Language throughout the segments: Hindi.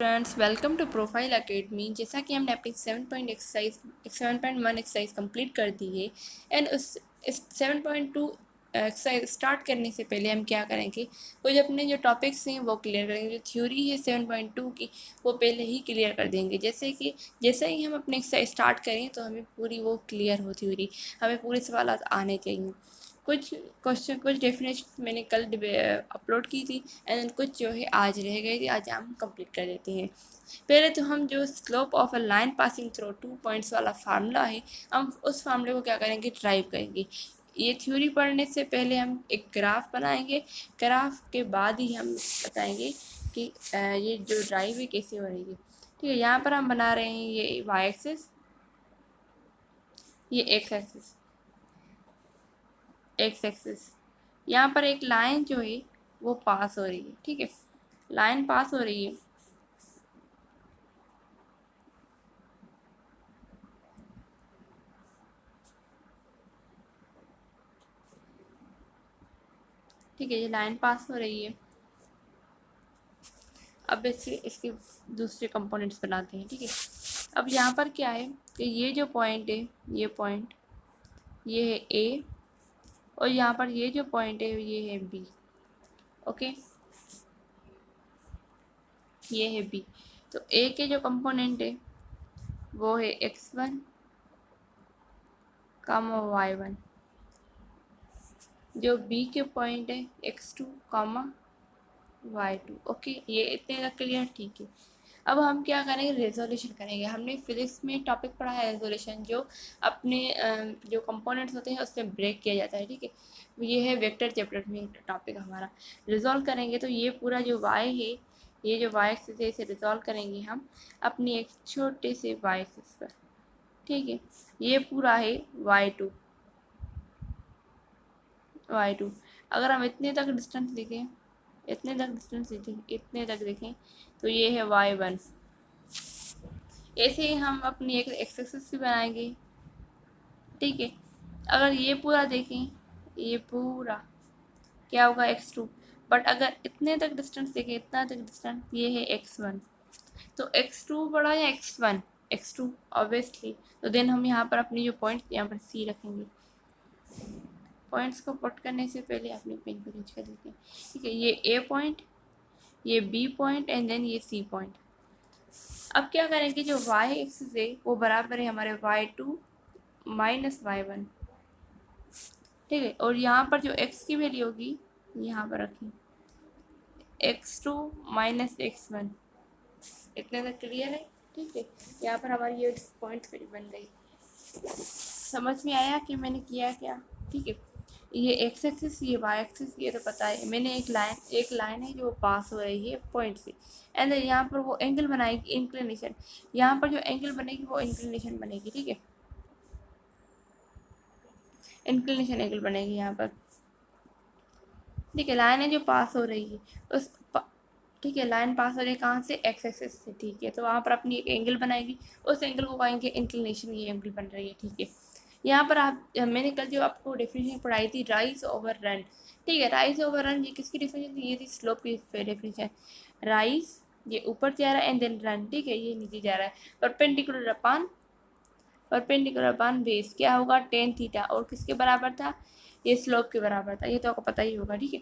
Friends, welcome to profile academy. जैसा कि हमने अपनी 7.1 एक्सरसाइज कंप्लीट कर दी है एंड इस 7.2 एक्सरसाइज स्टार्ट करने से पहले हम क्या करेंगे, कुछ अपने जो टॉपिक्स हैं वो क्लियर करेंगे। जो थ्योरी है 7.2 की वो पहले ही क्लियर कर देंगे। जैसे ही हम अपने एक्सरसाइज स्टार्ट करें तो हमें पूरी वो क्लियर हो थ्योरी, हमें पूरे सवाल आने चाहिए। कुछ डेफिनेशन मैंने कल अपलोड की थी एंड कुछ जो है आज रह गई थी, आज हम कंप्लीट कर देते हैं। पहले तो हम जो slope of a line passing through 2 points वाला फार्मूला है, हम उस फार्मूले को क्या करेंगे, ड्राइव करेंगे। ये थ्योरी पढ़ने से पहले हम एक ग्राफ बनाएंगे, ग्राफ के बाद ही हम बताएंगे कि ये जो ड्राइव है कैसे हो रही है। ठीक है, यहाँ पर हम बना रहे हैं ये वाई एक्सिस, ये एक्स एक्सिस। यहाँ पर एक लाइन जो है वो पास हो रही है। ठीक है, लाइन पास हो रही है। ठीक है, ये लाइन पास हो रही है। अब इसके दूसरे कंपोनेंट्स बनाते हैं। ठीक है, अब यहाँ पर क्या है कि ये जो पॉइंट है, ये पॉइंट ये है ए, और यहाँ पर ये जो पॉइंट है ये है बी। ओके, ये है बी। तो ए के जो कंपोनेंट है वो है x1 कामा y1, जो बी के पॉइंट है x2 कामा y2। ओके, ये इतने तक क्लियर। ठीक है, अब हम क्या करेंगे, रेजोल्यूशन करेंगे। हमने फिजिक्स में टॉपिक पढ़ा है रेजोल्यूशन, जो अपने जो कंपोनेंट्स होते हैं उससे ब्रेक किया जाता है। ठीक है, ये है वेक्टर चैप्टर में टॉपिक हमारा। रिजॉल्व करेंगे तो ये पूरा जो वाई है, ये जो वाई एक्सिस है, इसे रिजॉल्व करेंगे हम अपनी एक छोटे से वाई एक्सिस पर। ठीक है, ये पूरा है y2। अगर हम इतने तक डिस्टेंस देखें, इतने तक देखें तो ये है y1। ऐसे ही हम अपनी एक एक्स एक्सिस भी बनाएंगे। ठीक है, अगर ये पूरा देखें, ये पूरा क्या होगा, x2। बट अगर इतने तक डिस्टेंस देखें, इतना तक डिस्टेंस, ये है x1। तो x2 बड़ा या x1, x2 ऑब्वियसली। तो देन हम यहाँ पर अपनी जो पॉइंट यहाँ पर c रखेंगे। पॉइंट्स को पुट करने से पहले अपनी पेन को रीच कर देते हैं। ठीक है, ये a पॉइंट, ये b पॉइंट एंड देन ये c पॉइंट। अब क्या करेंगे, जो y एक्सिस है वो बराबर है हमारे y2 माइनस y1। ठीक है, और यहाँ पर जो x की वैल्यू होगी यहाँ पर रखें, x2 माइनस x1। इतने तक क्लियर है। ठीक है, यहाँ पर हमारी ये पॉइंट फिर बन गई। समझ में आया कि मैंने किया क्या। ठीक है, ये एक्स एक्सिस, ये वाई एक्सिस, ये तो पता है। मैंने एक लाइन है जो पास हो रही है पॉइंट से, एंड यहाँ पर वो एंगल बनाएगी, इंक्लिनेशन। यहाँ पर जो एंगल बनेगी वो इंक्लिनेशन बनेगी। ठीक है, इंक्लिनेशन एंगल बनेगी यहाँ पर। ठीक है, लाइन है जो पास हो रही है ठीक है, लाइन पास हो रही है कहाँ से, एक्स एक्सिस से। ठीक है, तो वहाँ पर अपनी एक एंगल बनाएगी, उस एंगल को कहेंगे इंक्लिनेशन। ये एंगल बन रही है। ठीक है, यहाँ पर मैंने कल जो आपको डेफिनेशन पढ़ाई थी, राइज ओवर रन। ठीक है, राइज ओवर रन ये किसकी डेफिनेशन थी, ये थी स्लोप की डेफिनेशन। राइज ये ऊपर जा रहा है एंड देन रन। ठीक है, ये नीचे जा रहा है। परपेंडिकुलर अपान बेस क्या होगा, टेन थीटा, और किसके बराबर था, ये स्लोप के बराबर था। ये तो आपको पता ही होगा। ठीक है,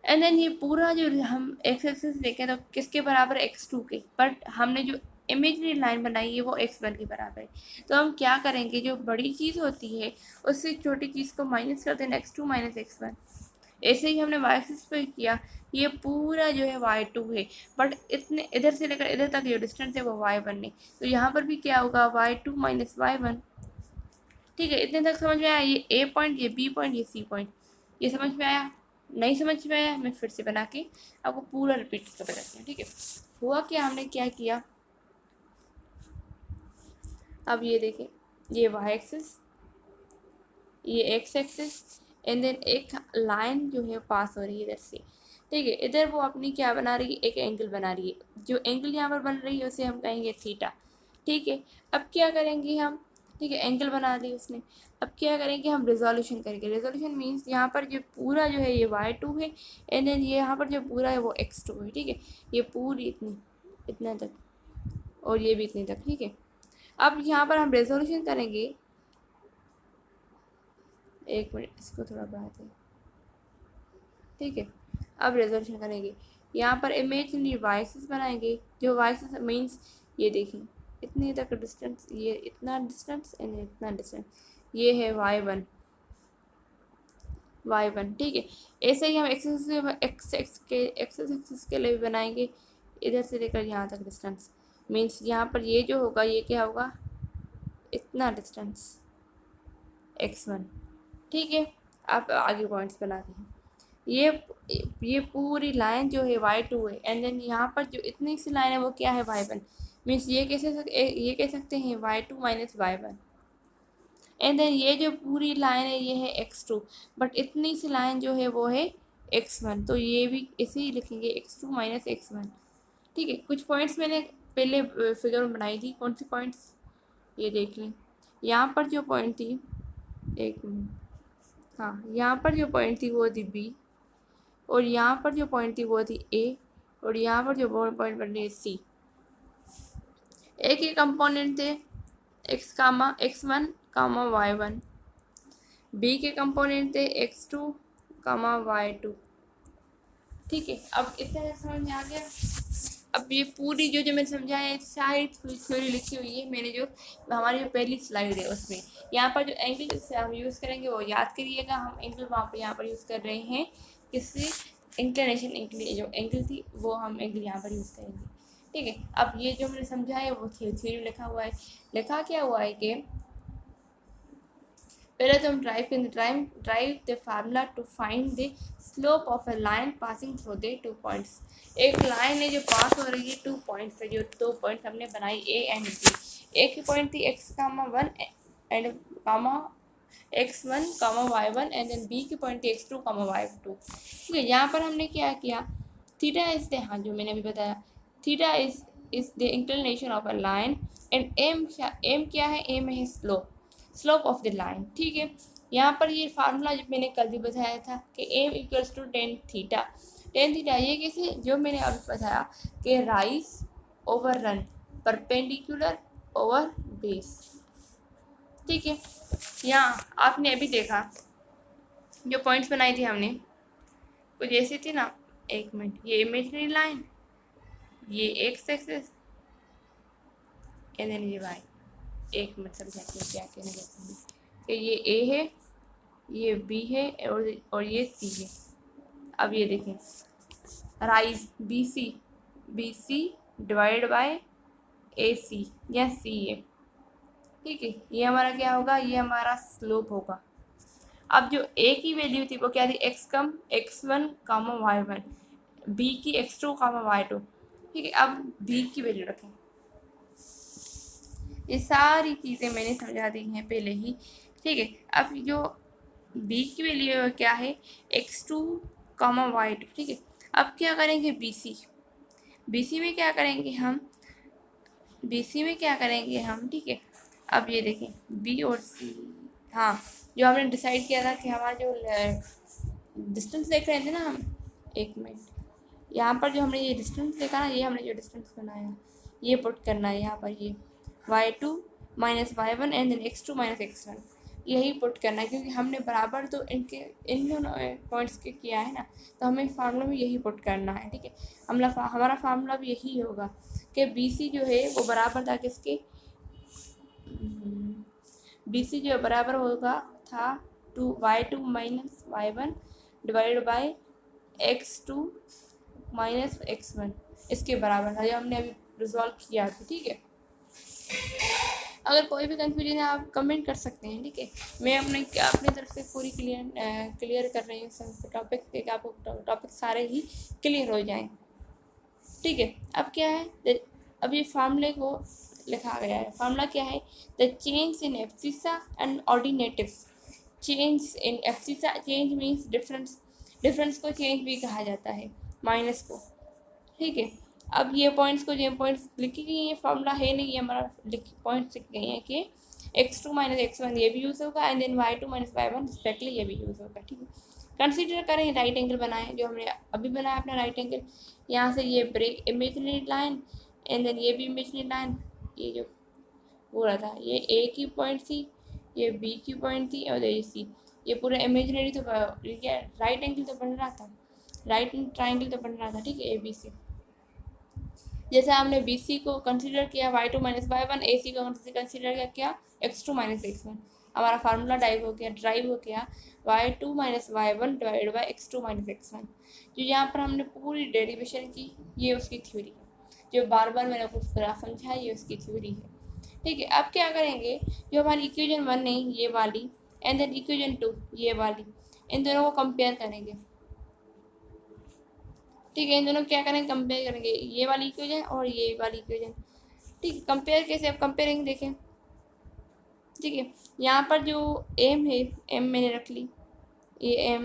एंड देन ये पूरा जो हम एक्स एक्सिस देखें तो किसके बराबर, x2 के। बट हमने जो इमेजनरी लाइन बनाई है वो x1 के बराबर है। तो हम क्या करेंगे, जो बड़ी चीज़ होती है उससे छोटी चीज़ को माइनस कर देना, x2 माइनस x1। ऐसे ही हमने वाई एक्सिस पे किया। ये पूरा जो है y2 है, बट इतने इधर से लेकर इधर तक जो डिस्टेंस है वो y1 है। तो यहाँ पर भी क्या होगा, y2 माइनस y1। ठीक है, इतने तक समझ में आया। ये ए पॉइंट, ये बी पॉइंट, ये सी पॉइंट, ये समझ में आया। नहीं समझ में आया, मैं फिर से बना के आपको पूरा रिपीट कर बताती हूँ। ठीक है, हुआ क्या, हमने क्या किया, अब ये देखें, ये वाई एक्सिस, ये एक्स एक्सिस, एंड देन एक लाइन जो है पास हो रही है इधर से। ठीक है, इधर वो अपनी क्या बना रही है, एक एंगल बना रही है। जो एंगल यहाँ पर बन रही है उसे हम कहेंगे थीटा। ठीक है, अब क्या करेंगे हम, ठीक है, एंगल बना ली उसने। अब क्या करेंगे, हम रेजोल्यूशन करेंगे। रेजोल्यूशन मीन्स यहाँ पर जो पूरा जो है ये y2 है, एंड देन ये यहाँ पर जो पूरा है वो x2 है। ठीक है, ये पूरी इतना तक, और ये भी इतने तक, ठीक है। अब यहाँ पर हम रेजोल्यूशन करेंगे, एक मिनट इसको थोड़ा बढ़ाते हैं, ठीक है। अब रेजोल्यूशन करेंगे, यहाँ पर इमेजिनरी वाइसेस बनाएंगे, जो वाइसेस मीन्स ये देखें इतने तक डिस्टेंस, ये इतना डिस्टेंस एंड इतना डिस्टेंस, ये है y1, ठीक है। ऐसे ही हम एक्सेस के लिए भी बनाएंगे, इधर से लेकर यहाँ तक डिस्टेंस, मीन्स यहाँ पर ये जो होगा ये क्या होगा, इतना डिस्टेंस x1, ठीक है। आप आगे पॉइंट्स बनाते हैं, ये पूरी लाइन जो है y2 है, एंड देन यहाँ पर जो इतनी सी लाइन है वो क्या है y1, मीन्स ये कह सकते हैं y2 minus y1, and then ये जो पूरी लाइन है ये है x2, बट इतनी सी लाइन जो है वो है x1, तो ये भी ऐसे ही लिखेंगे x2 माइनस x1, ठीक है। कुछ पॉइंट्स मैंने पहले फिगर में बनाई थी, कौन सी पॉइंट्स ये देख लें। यहाँ पर जो पॉइंट थी, एक मिनट, हाँ यहाँ पर जो पॉइंट थी वो थी बी, और यहाँ पर जो पॉइंट थी वो थी ए, और यहाँ पर जो पॉइंट बन रही है सी। ए के कंपोनेंट थे x1 y1, बी के कंपोनेंट थे x2 y2, ठीक है। अब इतना समझ में आ गया। अब ये पूरी जो मैंने समझाया है सारी थ्योरी लिखी हुई है मैंने, जो हमारी जो पहली स्लाइड है उसमें। यहाँ पर जो एंगल से हम यूज़ करेंगे वो याद करिएगा, हम एंगल वहाँ पर यहाँ पर यूज़ कर रहे हैं किससे, इंक्लिनेशन एंगल, जो एंगल थी वो हम एंगल यहाँ पर यूज़ करेंगे, ठीक है। अब ये जो मैंने समझाया वो थ्योरी लिखा हुआ है। लिखा क्या हुआ है कि पहले तो हम drive the formula to find the slope of a line passing through the 2 points. एक लाइन है जो पास हो रही है 2 पॉइंट्स से, जो 2 पॉइंट्स हमने बनाई ए एंड बी। ए की पॉइंट थी x1 and x1 y1, and then B की पॉइंट थी x2 y2, ठीक है। यहाँ पर हमने क्या किया, थीटा इज द, हाँ जो मैंने अभी बताया, theta is the inclination of a line, and M क्या है, एम है स्लोप ऑफ द लाइन, ठीक है। यहाँ पर ये फार्मूला जब मैंने कल भी बताया था कि M equals to tan theta, ये कैसे, जो मैंने अभी बताया कि rise over run perpendicular over base, ठीक है। यहाँ आपने अभी देखा जो पॉइंट्स बनाई थी हमने कुछ ऐसी थी ना, एक मिनट, ये इमेजिनरी लाइन, ये एक्स एक्सिस, एंड देन ये वाई, एक मिनट समझाती हूँ क्या कहना चाहती हूँ कि ये ए है, ये बी है, और ये सी है। अब ये देखें, rise B C divided by A C, या सी है, ठीक है। ये हमारा क्या होगा, ये हमारा स्लोप होगा। अब जो ए की वैल्यू थी वो क्या थी, x1 y1, बी की x2 y2, ठीक है। अब बी की वैल्यू रखें, ये सारी चीज़ें मैंने समझा दी हैं पहले ही, ठीक है। अब जो बी की वैल्यू क्या है, x2 y2, ठीक है। अब क्या करेंगे, बीसी में क्या करेंगे हम, ठीक है। अब ये देखें बी और सी, हाँ जो हमने डिसाइड किया था कि हमारा जो डिस्टेंस देख रहे थे ना हम, एक मिनट, यहाँ पर जो हमने ये डिस्टेंस देखा ना, ये हमने जो डिस्टेंस बनाया ये पुट करना है यहाँ पर, ये y2 minus y1 and then x2 minus x1, यही पुट करना है, क्योंकि हमने बराबर तो इन दोनों पॉइंट्स के किया है ना, तो हमें फार्मूला में यही पुट करना है, ठीक है। हमारा फार्मूला भी यही होगा कि BC जो है वो बराबर था किसके, BC जो बराबर होगा था y2 minus y1 divided by x2 minus x1, इसके बराबर था, जो हमने अभी रिजॉल्व किया था, ठीक है। अगर कोई भी कंफ्यूजन है आप कमेंट कर सकते हैं, ठीक है। मैं अपनी तरफ से पूरी क्लियर कर रही हूँ टॉपिक, आपको टॉपिक सारे ही क्लियर हो जाएं, ठीक है। अब क्या है, अब ये फार्मूले को लिखा गया है, फार्मूला क्या है, the change in abscissa and ordinatives. Change in abscissa, change means difference को चेंज भी कहा जाता है, माइनस को, ठीक है। अब ये पॉइंट्स को, जो पॉइंट्स लिखी गई हैं, फार्मूला है नहीं, ये हमारा पॉइंट्स लिखे गए हैं कि x2 माइनस x1 ये भी यूज़ होगा, and then y2 minus y1 respectively ये भी यूज़ होगा, ठीक है। कंसीडर करें राइट एंगल बनाएं, जो हमने अभी बनाया अपना राइट एंगल, यहाँ से ये break imaginary line, and then ये भी इमेजिनरी लाइन, ये जो पूरा था ये ए की पॉइंट थी, ये बी की पॉइंट थी और ये सी, ये पूरा इमेजिनरी तो क्या राइट एंगल तो बन रहा था, राइट ट्राइंगल तो बन रहा था, ठीक है, ए बी सी। जैसे हमने बी सी को कंसिडर किया y2 माइनस वाई वन, ए सी को कंसिडर किया क्या x2 माइनस x1, हमारा फार्मूला ड्राइव हो गया y2 minus Y one divide by x2 minus x1। जो यहाँ पर हमने पूरी डेरिवेशन की, ये उसकी थ्योरी है, जो बार बार मैंने आपको ग्राफ समझा ये उसकी थ्योरी है, ठीक है। अब क्या करेंगे, जो हमारी इक्वेशन 1 है ये वाली एंड देन इक्वेशन 2 ये वाली, इन दोनों को कंपेयर करेंगे, ठीक है। इन दोनों क्या करेंगे, कंपेयर करेंगे, ये वाली इक्वेशन और ये वाली इक्वेशन, ठीक है। कंपेयर कैसे, अब कंपेयरिंग देखें, ठीक है। यहाँ पर जो एम है, एम मैंने रख ली, ये एम,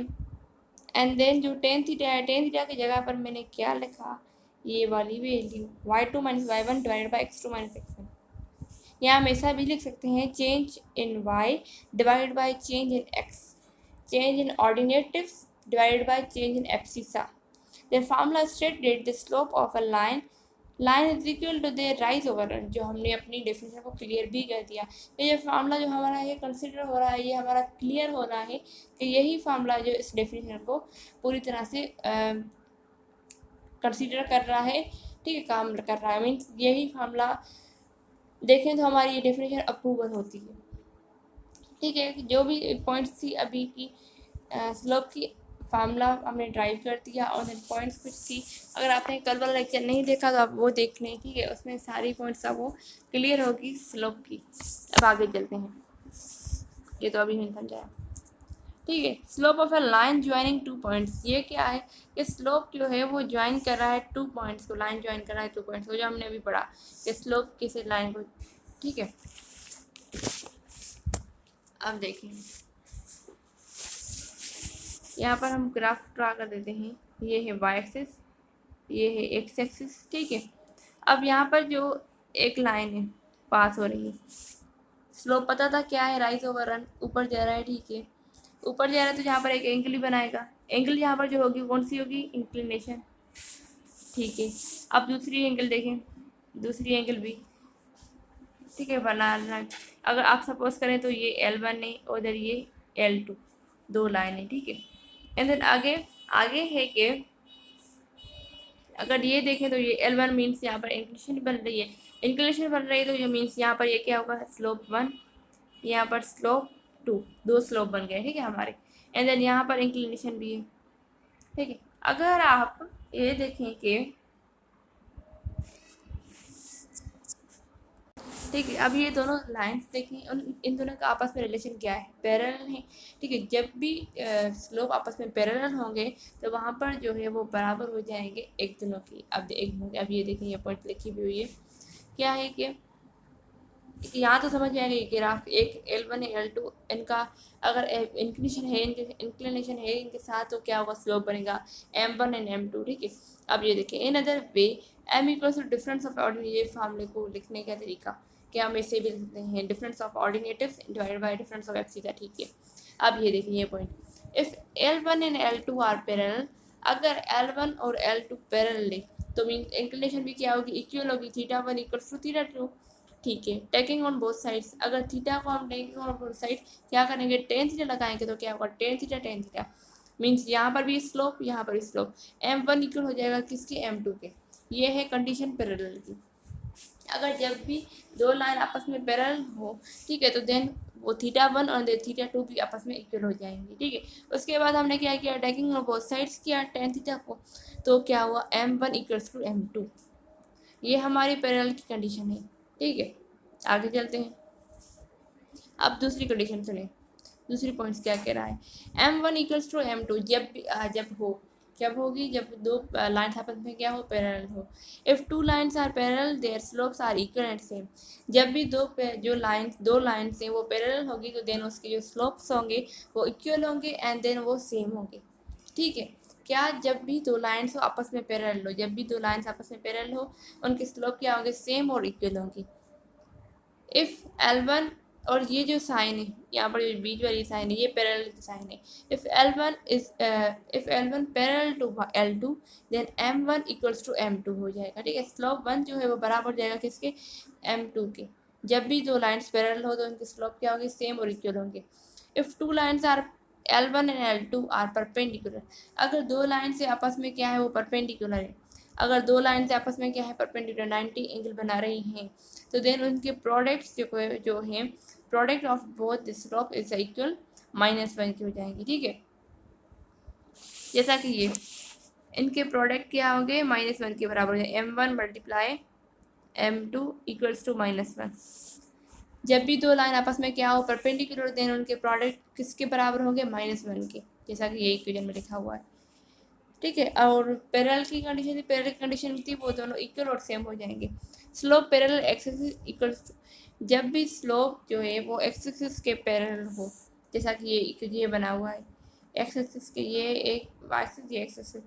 एंड देन जो टेन थीटा है, टेन थीटा की जगह पर मैंने क्या लिखा, ये वाली value y2 minus Y one divide by x2 minus x1। यहाँ हम ऐसा भी लिख सकते हैं change in y divide by change in x, change in ordinatives divided by change in abscissa. The formula stated the slope of a line is equal to the rise over run, जो हमने अपनी डेफिनेशन को क्लियर भी कर दिया। तो ये फार्मूला जो हमारा ये कंसिडर हो रहा है, ये हमारा क्लियर हो रहा है कि यही फार्मूला जो इस डेफिनेशन को पूरी तरह से कंसिडर कर रहा है, ठीक है, काम कर रहा है। मीन्स यही फार्मूला देखें तो हमारी ये डेफिनेशन अप्रूवल होती है, ठीक है। जो भी पॉइंट्स थी अभी की स्लोप की फार्मूला हमने ड्राइव कर दिया और देन पॉइंट्स कुछ थी, अगर आपने कल वाला लेक्चर नहीं देखा तो आप वो देख लें, ठीक है, उसमें सारी पॉइंट्स आपको क्लियर होगी स्लोप की। अब आगे चलते हैं, ये तो अभी नहीं समझाया, ठीक है। Slope of a line joining two points, ये क्या है, ये स्लोप जो है वो ज्वाइन कर रहा है टू पॉइंट्स को, लाइन ज्वाइन कर रहा है टू पॉइंट्स को, जो हमने अभी पढ़ा कि स्लोप किसी लाइन को, ठीक है। अब देखें यहाँ पर हम ग्राफ ड्रा कर देते हैं, ये है y एक्सिस, ये है x एक्सिस, ठीक है। अब यहाँ पर जो एक लाइन है पास हो रही है, स्लोप पता था क्या है, राइज ओवर रन, ऊपर जा रहा है, ठीक है, ऊपर जा रहा है तो यहाँ पर एक एंगल ही बनाएगा, एंगल यहाँ पर जो होगी कौन सी होगी, इंक्लिनेशन, ठीक है। अब दूसरी एंगल देखें, दूसरी एंगल भी, ठीक है, बनाना, अगर आप सपोज करें तो ये L1 है और इधर ये L2, दो लाइन है, ठीक है। एंड देन आगे आगे है कि अगर ये देखें तो ये L1 मीन्स यहाँ पर इंक्लिनेशन बन रही है, इंक्लिनेशन बन रही है तो ये मीन्स यहाँ पर ये क्या होगा, स्लोप 1, यहाँ पर स्लोप 2, दो स्लोप बन गए, ठीक है हमारे। एंड देन यहाँ पर इंक्लिनेशन भी है, ठीक है। अगर आप ये देखें कि, ठीक है, अब ये दोनों लाइंस देखें, इन दोनों का आपस में रिलेशन क्या है, पैरेलल है, ठीक है। जब भी स्लोप आपस में पैरेलल होंगे तो वहाँ पर जो है वो बराबर हो जाएंगे एक दोनों की। अब ये देखें, ये पॉइंट लिखी भी हुई है, क्या है कि यहाँ तो समझ में आएगा, ये ग्राफ एक L1 है L2, इनका अगर इंक्लिनेशन है इनके साथ तो क्या होगा, स्लोप बनेगा M1 एंड M2, ठीक है। अब ये देखिए, in other way M equals to difference of ordinate, ये फार्मूले को लिखने का तरीका क्या हम इसे भी लिखते हैं, difference of ordinatives divided by difference of abscissa, ठीक है। अब ये देखिए ये point, if L1 and L2 are parallel, अगर L1 और L2 पैरेलल है तो मीन इंक्लिनेशन भी क्या होगी, इक्वल होगी, θ1 इक्वल्स टू θ2, ठीक है। टेकिंग ऑन बोथ साइड्स, अगर थीटा को हम टेकिंग ऑन बोथ साइड क्या करेंगे, टेन थीटा लगाएंगे तो क्या होगा, टेन थीटा मीन्स यहाँ पर भी स्लोप, यहाँ पर स्लोप, M1 इक्वल हो जाएगा किसके, M2 के। ये है कंडीशन पैरेलल की। अगर जब भी दो लाइन आपस में पैरेलल हो, ठीक है, तो देन वो θ1 और θ2 भी आपस में इक्वल हो जाएंगे, ठीक है। उसके बाद हमने क्या किया, टेकिंग ऑन बोथ साइड्स किया टेन थीटा को, तो क्या हुआ, M1 इक्वल्स टू M2, ये हमारी पैरेलल की कंडीशन है, ठीक है। आगे चलते हैं, अब दूसरी कंडीशन सुने, दूसरी पॉइंट्स क्या कह रहा है, M1 इक्वल्स टू M2 जब होगी जब दो लाइन्स आपस में क्या हो, पैरेलल हो। If two lines are parallel their slopes are equal and same, जब भी दो लाइन्स हैं वो पैरेलल होगी तो देन उसके जो स्लोप्स होंगे वो इक्वल होंगे एंड देन वो सेम होंगे, ठीक है। क्या, जब भी दो लाइन्स हो आपस में पैरेलल हो, जब भी दो लाइन्स आपस में पैरेलल हो उनके स्लोप क्या होंगे, सेम और इक्वल होंगे। इफ L1 और ये जो साइन है यहाँ पर जो बीच वाली साइन है ये पैरेलल की साइन है। If L1 parallel to L2 then M1 equals to M2 हो जाएगा। ठीक है, स्लोप 1 जो है वो बराबर जाएगा किसके, M2 के। जब भी दो लाइन्स पैरेलल हो तो उनकी स्लोप क्या होगी, सेम और इक्वल होंगे। If two lines are L1 and L2 are perpendicular, अगर दो लाइन से आपस में क्या है वो परपेंडिकुलर है, अगर दो लाइन से आपस में क्या है परपेंडिकुलर 90 एंगल बना रही हैं, तो देन उनके प्रोडक्ट्स जो हैं product of both the slope is equal -1 की हो जाएंगी। ठीक है, जैसा कि ये इनके प्रोडक्ट क्या होंगे -1 के बराबर है, M1 multiply M2 equals to -1। जब भी दो लाइन आपस में क्या हो परपेंडिकुलर देन उनके प्रोडक्ट किसके बराबर होंगे, -1 के, जैसा कि ये इक्वेशन में लिखा हुआ है। ठीक है, और पैरेलल की कंडीशन थी, पैरेलल की कंडीशन थी वो दोनों इक्वल और सेम हो जाएंगे। स्लोप पैरेलल एक्सिस इक्वल्स, जब भी स्लोप जो है वो एक्स एक्सिस के पैरेलल हो, जैसा कि ये बना हुआ है एक्स एक्सिस के, ये एक वाई एक्सिस ये एक्स एक्सिस,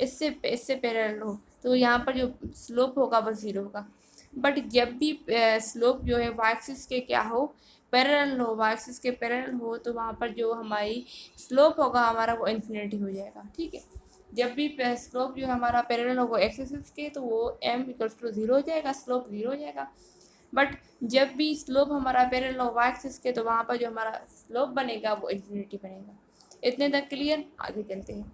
इससे पैरेलल हो तो यहाँ पर जो स्लोप होगा वो 0 होगा। बट जब भी स्लोप जो है वाई एक्सिस के क्या हो, पैरेलल हो, वाई एक्सिस के पैरेलल हो, तो वहाँ पर जो हमारी स्लोप होगा हमारा वो इन्फिनिटी हो जाएगा। ठीक है, जब भी स्लोप जो हमारा पैरेलल होगा एक्स एक्सिस के तो वो m इक्वल्स टू 0 हो जाएगा, स्लोप 0 हो जाएगा। बट जब भी स्लोप हमारा पैरेलल हो वाई एक्सिस के तो वहाँ पर जो हमारा स्लोप बनेगा वो इन्फिनिटी बनेगा। इतने तक क्लियर, आगे चलते हैं।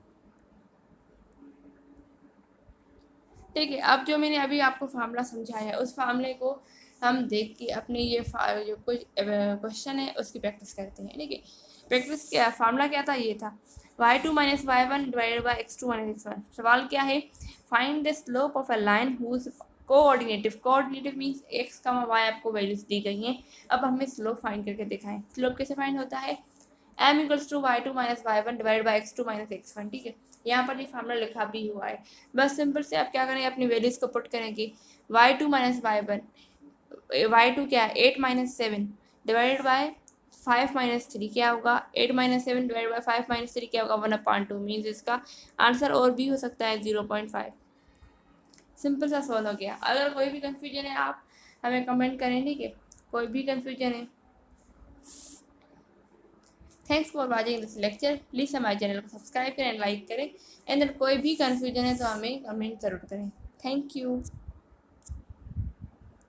ठीक है, अब जो मैंने अभी आपको फार्मूला समझाया है उस फार्मूले को हम देख के अपने ये जो कुछ क्वेश्चन है उसकी प्रैक्टिस करते हैं। ठीक है, प्रैक्टिस क्या, फार्मूला क्या था, ये था y2 minus y1 divided by x2 minus x1। सवाल क्या है, find the slope of a line whose coordinates means x, y आपको वैल्यूज दी गई हैं। अब हमें स्लोप फाइंड करके दिखाएं। स्लोप कैसे फाइंड होता है, m equals to y2 minus y1 divide by x2 minus x1। ठीक है, यहाँ पर ये फार्मूला लिखा भी हुआ है। बस सिंपल से आप क्या करेंगे, अपनी वैल्यूज को पुट करेंगे। y2 माइनस y1, y2 क्या है 8 माइनस 7 डिवाइडेड बाय 5 माइनस 3 क्या होगा, 8 माइनस 7 डिवाइड बाई 5 माइनस 3 क्या होगा 1/2 मीन्स इसका आंसर और भी हो सकता है 0.5। सिंपल सा सॉल्व हो गया। अगर कोई भी कंफ्यूजन है आप हमें कमेंट करें। ठीक है, कोई भी कंफ्यूजन है। Thanks for watching this lecture. Please हमारे चैनल को सब्सक्राइब करें, लाइक करें, एंड कोई भी कंफ्यूजन है तो हमें कमेंट ज़रूर करें। Thank you.